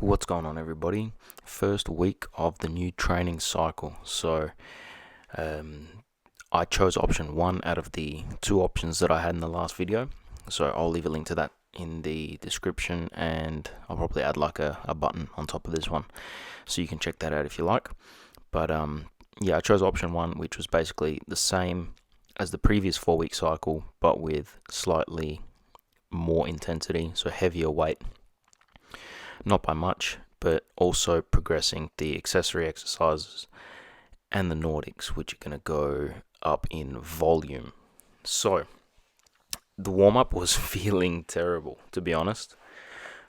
What's going on, everybody? First week of the new training cycle. So, I chose option 1 out of the 2 options that I had in the last video. So, I'll leave a link to that in the description, and I'll probably add like a button on top of this one so you can check that out if you like. But, yeah, I chose option 1, which was basically the same as the previous 4-week cycle, but with slightly more intensity, so heavier weight. Not by much, but also progressing the accessory exercises and the Nordics, which are going to go up in volume. So, the warm-up was feeling terrible, to be honest.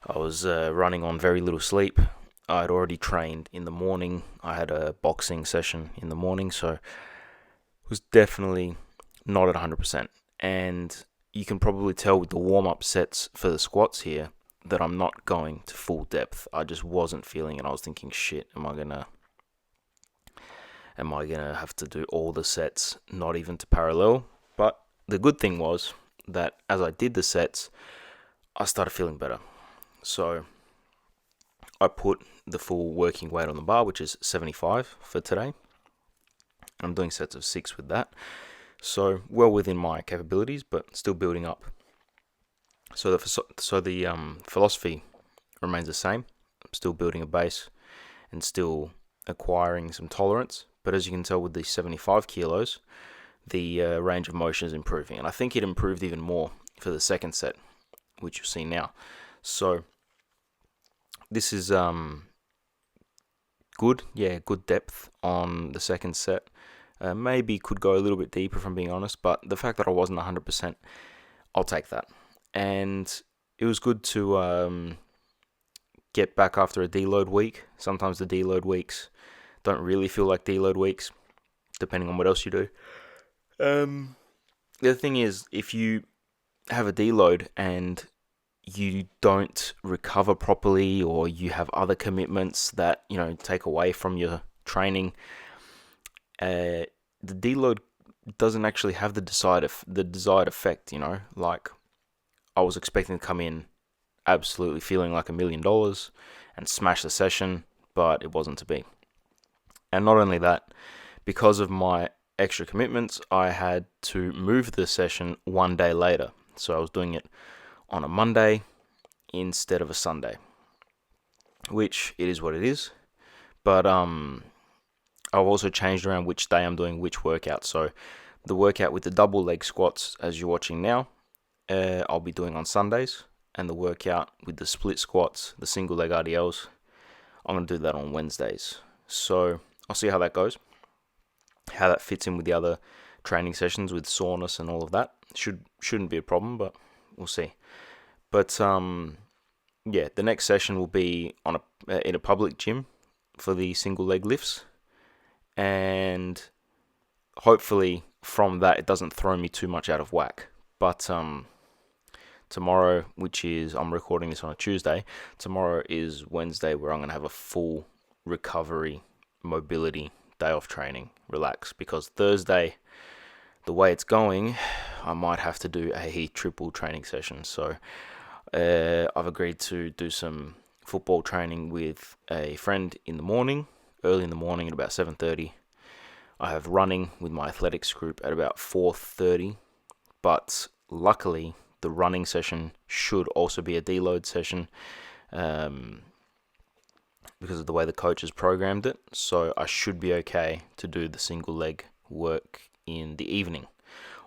I was running on very little sleep. I had already trained in the morning. I had a boxing session in the morning, so it was definitely not at 100%. And you can probably tell with the warm-up sets for the squats here that I'm not going to full depth. I just wasn't feeling it. I was thinking, shit, am I gonna have to do all the sets, not even to parallel? But the good thing was that as I did the sets, I started feeling better. So I put the full working weight on the bar, which is 75 for today. I'm doing sets of 6 with that. So well within my capabilities, but still building up. So the philosophy remains the same. I'm still building a base and still acquiring some tolerance. But as you can tell with the 75 kilos, the range of motion is improving. And I think it improved even more for the second set, which you'll see now. So this is good. Yeah, good depth on the second set. Maybe could go a little bit deeper, if I'm being honest. But the fact that I wasn't 100%, I'll take that. And it was good to get back after a deload week. Sometimes the deload weeks don't really feel like deload weeks, depending on what else you do. The other thing is, if you have a deload and you don't recover properly, or you have other commitments that take away from your training, the deload doesn't actually have the desired effect. Like, I was expecting to come in absolutely feeling like $1 million and smash the session, but it wasn't to be. And not only that, because of my extra commitments, I had to move the session 1 day later. So I was doing it on a Monday instead of a Sunday, which it is what it is. But I've also changed around which day I'm doing which workout. So the workout with the double leg squats, as you're watching now, I'll be doing on Sundays, and the workout with the split squats, the single leg RDLs, I'm going to do that on Wednesdays. So I'll see how that goes, how that fits in with the other training sessions with soreness and all of that. Shouldn't be a problem, but we'll see. But yeah, the next session will be in a public gym for the single leg lifts, and hopefully from that it doesn't throw me too much out of whack. But tomorrow, which is, I'm recording this on a Tuesday, tomorrow is Wednesday, where I'm going to have a full recovery, mobility day off training, relax, because Thursday, the way it's going, I might have to do a triple training session. So I've agreed to do some football training with a friend in the morning, early in the morning at about 7:30. I have running with my athletics group at about 4:30, but luckily the running session should also be a deload session because of the way the coach has programmed it. So I should be okay to do the single leg work in the evening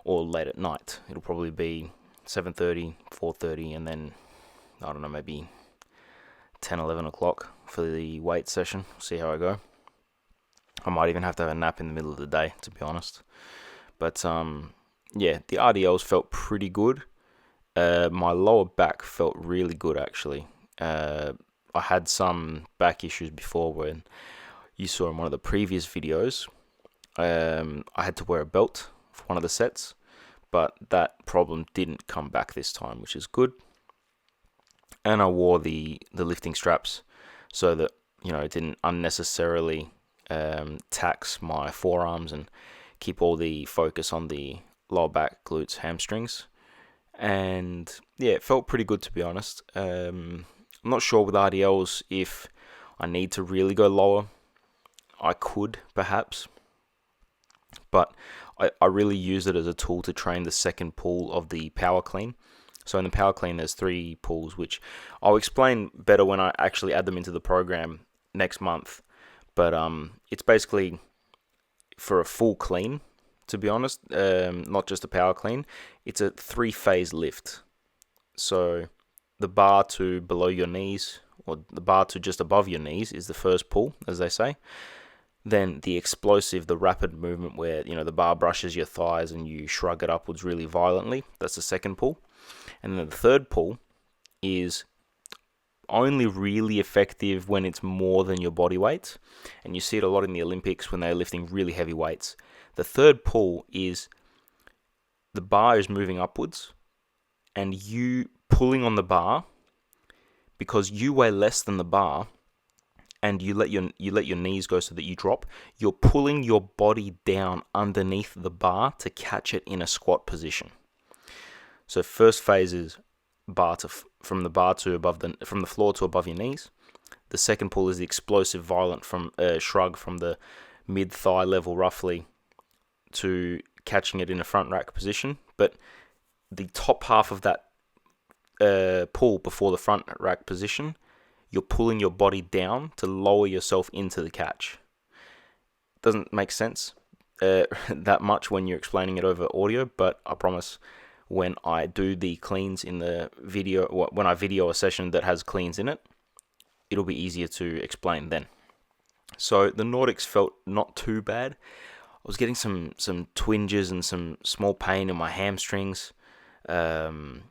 or late at night. It'll probably be 7:30, 4:30, and then, I don't know, maybe 10, 11 o'clock for the weight session. See how I go. I might even have to have a nap in the middle of the day, to be honest. But yeah, the RDLs felt pretty good. My lower back felt really good, actually. I had some back issues before, when you saw in one of the previous videos. I had to wear a belt for one of the sets, but that problem didn't come back this time, which is good. And I wore the lifting straps so that it didn't unnecessarily tax my forearms and keep all the focus on the lower back, glutes, hamstrings. And yeah, it felt pretty good, to be honest. I'm not sure with RDLs if I need to really go lower. I could, perhaps. But I really use it as a tool to train the second pull of the power clean. So in the power clean, there's 3 pulls, which I'll explain better when I actually add them into the program next month. But it's basically for a full clean, to be honest, not just a power clean. It's a 3-phase lift. So the bar to below your knees, or the bar to just above your knees, is the first pull, as they say. Then the explosive, the rapid movement where, the bar brushes your thighs and you shrug it upwards really violently. That's the second pull. And then the third pull is only really effective when it's more than your body weight. And you see it a lot in the Olympics when they're lifting really heavy weights. The third pull is the bar is moving upwards and you pulling on the bar because you weigh less than the bar, and you let your knees go so that you drop. You're pulling your body down underneath the bar to catch it in a squat position. So first phase is from the floor to above your knees. The second pull is the explosive violent shrug from the mid thigh level roughly to catching it in a front rack position. But the top half of that pull before the front rack position, you're pulling your body down to lower yourself into the catch. Doesn't make sense that much when you're explaining it over audio, but I promise when I do the cleans in the video, when I video a session that has cleans in it, it'll be easier to explain then. So the Nordics felt not too bad. I was getting some twinges and some small pain in my hamstrings, and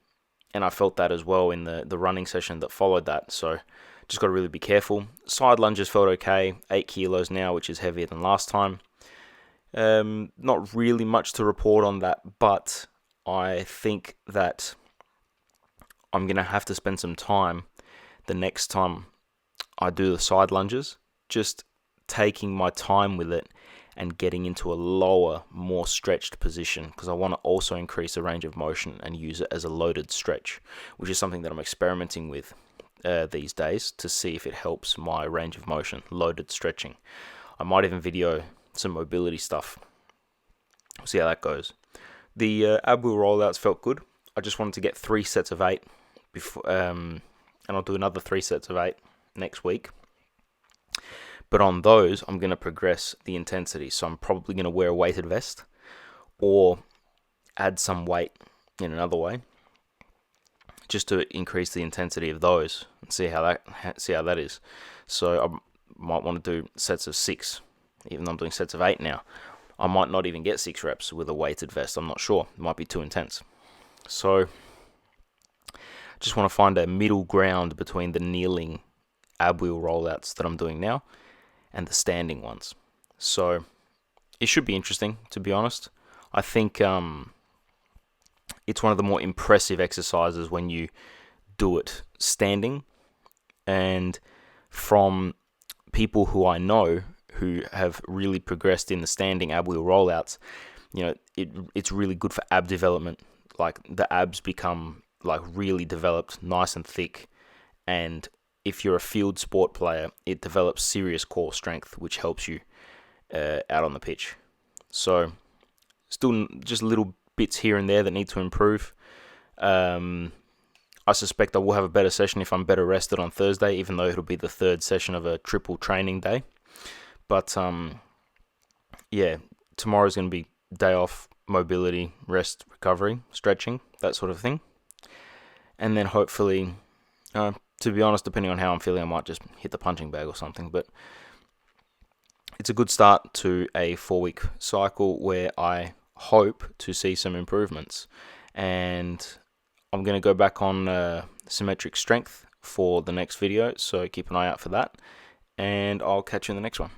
I felt that as well in the running session that followed that. So just got to really be careful. Side lunges felt okay, 8 kilos now, which is heavier than last time. Not really much to report on that, but I think that I'm going to have to spend some time the next time I do the side lunges, just taking my time with it and getting into a lower, more stretched position, because I want to also increase the range of motion and use it as a loaded stretch, which is something that I'm experimenting with these days to see if it helps my range of motion, loaded stretching. I might even video some mobility stuff. We'll see how that goes. The ab wheel rollouts felt good. I just wanted to get 3 sets of 8 before, and I'll do another 3 sets of 8 next week. But on those, I'm going to progress the intensity. So I'm probably going to wear a weighted vest or add some weight in another way, just to increase the intensity of those and see how that is. So I might want to do sets of 6, even though I'm doing sets of 8 now. I might not even get 6 reps with a weighted vest. I'm not sure. It might be too intense. So just want to find a middle ground between the kneeling ab wheel rollouts that I'm doing now and the standing ones. So it should be interesting, to be honest. I think it's one of the more impressive exercises when you do it standing. And from people who I know who have really progressed in the standing ab wheel rollouts, it's really good for ab development. Like the abs become like really developed, nice and thick, and if you're a field sport player, it develops serious core strength, which helps you out on the pitch. So still just little bits here and there that need to improve. I suspect I will have a better session if I'm better rested on Thursday, even though it'll be the 3rd session of a triple training day. But tomorrow's going to be day off, mobility, rest, recovery, stretching, that sort of thing. And then hopefully, to be honest, depending on how I'm feeling, I might just hit the punching bag or something. But it's a good start to a 4-week cycle where I hope to see some improvements. And I'm going to go back on symmetric strength for the next video, so keep an eye out for that. And I'll catch you in the next one.